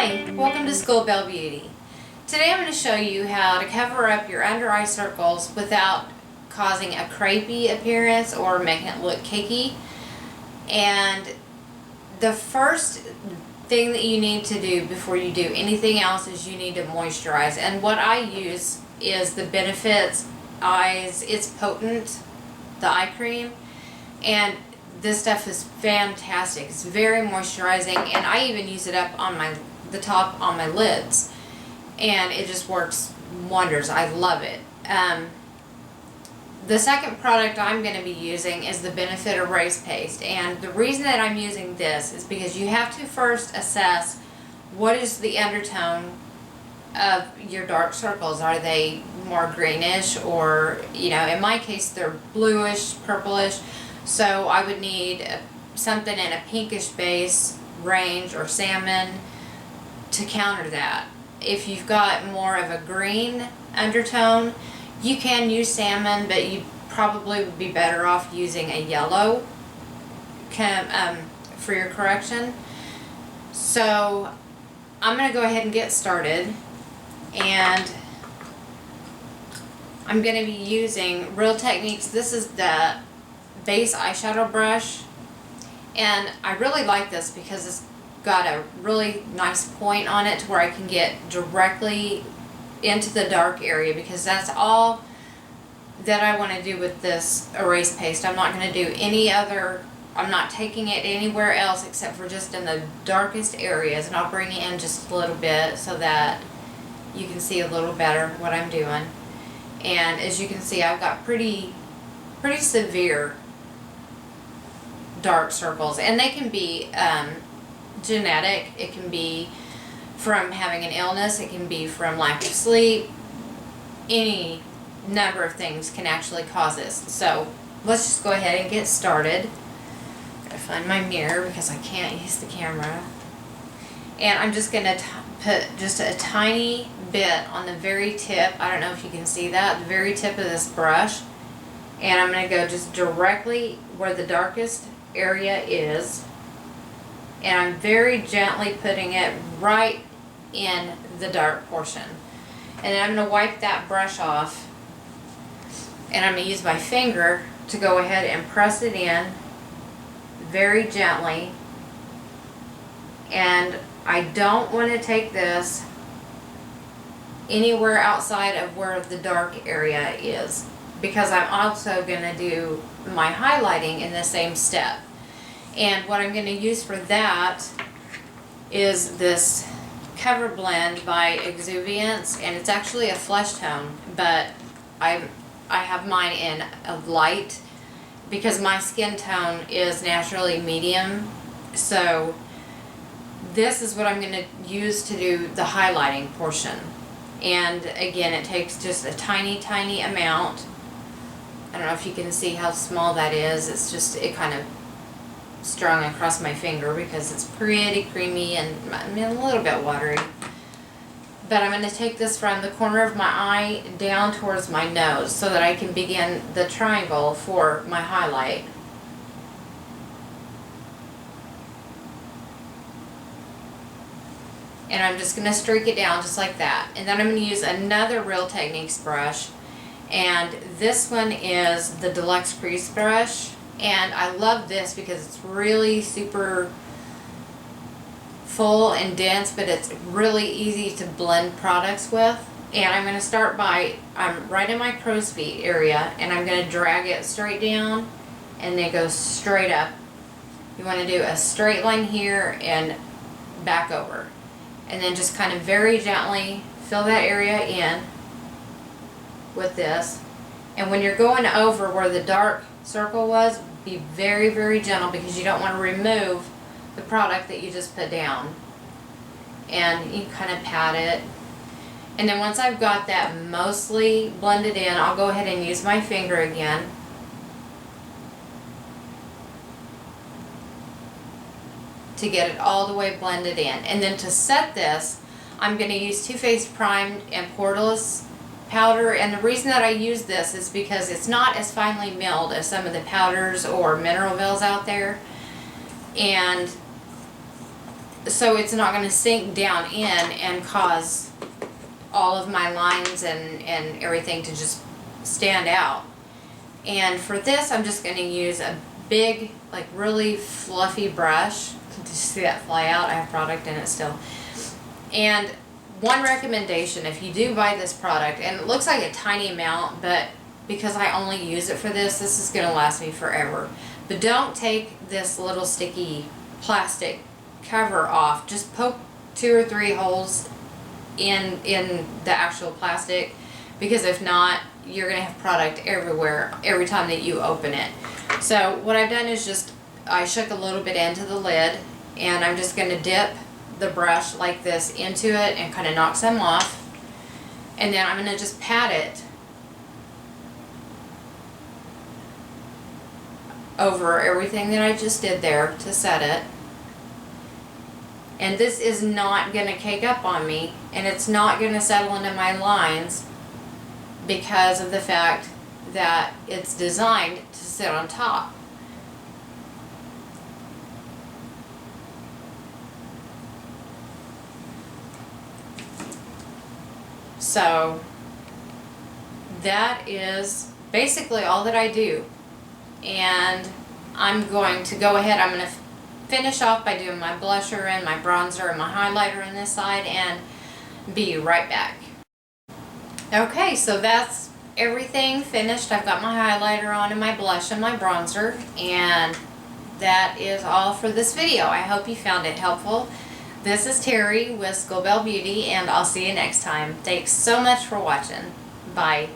Hi, welcome to School Belle Beauty. Today I'm going to show you how to cover up your under eye circles without causing a crepey appearance or making it look cakey. And the first thing that you need to do before you do anything else is you need to moisturize. And what I use is the Benefits Eyes. It's potent, the eye cream, and this stuff is fantastic. It's very moisturizing, and I even use it up on the top on my lids, and it just works wonders. I love it. The second product I'm going to be using is the Benefit Erase Paste, and the reason that I'm using this is because you have to first assess what is the undertone of your dark circles. Are they more greenish, or, you know, in my case they're bluish, purplish, so I would need something in a pinkish base range or salmon to counter that. If you've got more of a green undertone, you can use salmon, but you probably would be better off using a yellow for your correction. So I'm going to go ahead and get started, and I'm going to be using Real Techniques. This is the base eyeshadow brush, and I really like this because it's got a really nice point on it to where I can get directly into the dark area, because that's all that I want to do with this erase paste. I'm not going to do any other, I'm not taking it anywhere else except for just in the darkest areas, and I'll bring it in just a little bit so that you can see a little better what I'm doing. And as you can see, I've got pretty severe dark circles, and they can be genetic. It can be from having an illness, it can be from lack of sleep. Any number of things can actually cause this. So let's just go ahead and get started. Gotta find my mirror because I can't use the camera. And I'm just gonna put just a tiny bit on the very tip. I don't know if you can see that, the very tip of this brush. And I'm gonna go just directly where the darkest area is, and I'm very gently putting it right in the dark portion. And then I'm going to wipe that brush off, and I'm going to use my finger to go ahead and press it in very gently. And I don't want to take this anywhere outside of where the dark area is, because I'm also going to do my highlighting in the same step. And what I'm going to use for that is this CoverBlend by Exuviance, and it's actually a flesh tone, but I have mine in a light because my skin tone is naturally medium. So this is what I'm going to use to do the highlighting portion. And again, it takes just a tiny amount. I don't know if you can see how small that is. It's just, it kind of strung across my finger because it's pretty creamy and a little bit watery. But I'm going to take this from the corner of my eye down towards my nose so that I can begin the triangle for my highlight. And I'm just going to streak it down just like that. And then I'm going to use another Real Techniques brush. And this one is the Deluxe Crease brush, and I love this because it's really super full and dense, but it's really easy to blend products with. And I'm going to start by, I'm right in my crow's feet area, and I'm going to drag it straight down and then go straight up. You want to do a straight line here and back over, and then just kind of very gently fill that area in with this. And when you're going over where the dark circle was, be very gentle, because you don't want to remove the product that you just put down. And you kind of pat it. And then once I've got that mostly blended in, I'll go ahead and use my finger again to get it all the way blended in. And then to set this, I'm going to use Too Faced Primed and Poreless powder, and the reason that I use this is because it's not as finely milled as some of the powders or mineral veils out there, and so it's not going to sink down in and cause all of my lines and everything to just stand out. And for this, I'm just going to use a big, like really fluffy brush. Did you see that fly out? I have product in it still. And one recommendation, if you do buy this product, and it looks like a tiny amount, but because I only use it for this, this is going to last me forever. But don't take this little sticky plastic cover off. Just poke 2 or 3 holes in the actual plastic, because if not, you're going to have product everywhere every time that you open it. So what I've done is just, I shook a little bit into the lid, and I'm just going to dip the brush like this into it and kind of knock some off. And then I'm going to just pat it over everything that I just did there to set it. And this is not going to cake up on me, and it's not going to settle into my lines because of the fact that it's designed to sit on top. So that is basically all that I do. And I'm going to go ahead, I'm going to finish off by doing my blusher and my bronzer and my highlighter on this side, and be right back. Okay, so that's everything finished. I've got my highlighter on and my blush and my bronzer, and that is all for this video. I hope you found it helpful. This is Terry with Schoolbell Beauty, and I'll see you next time. Thanks so much for watching. Bye.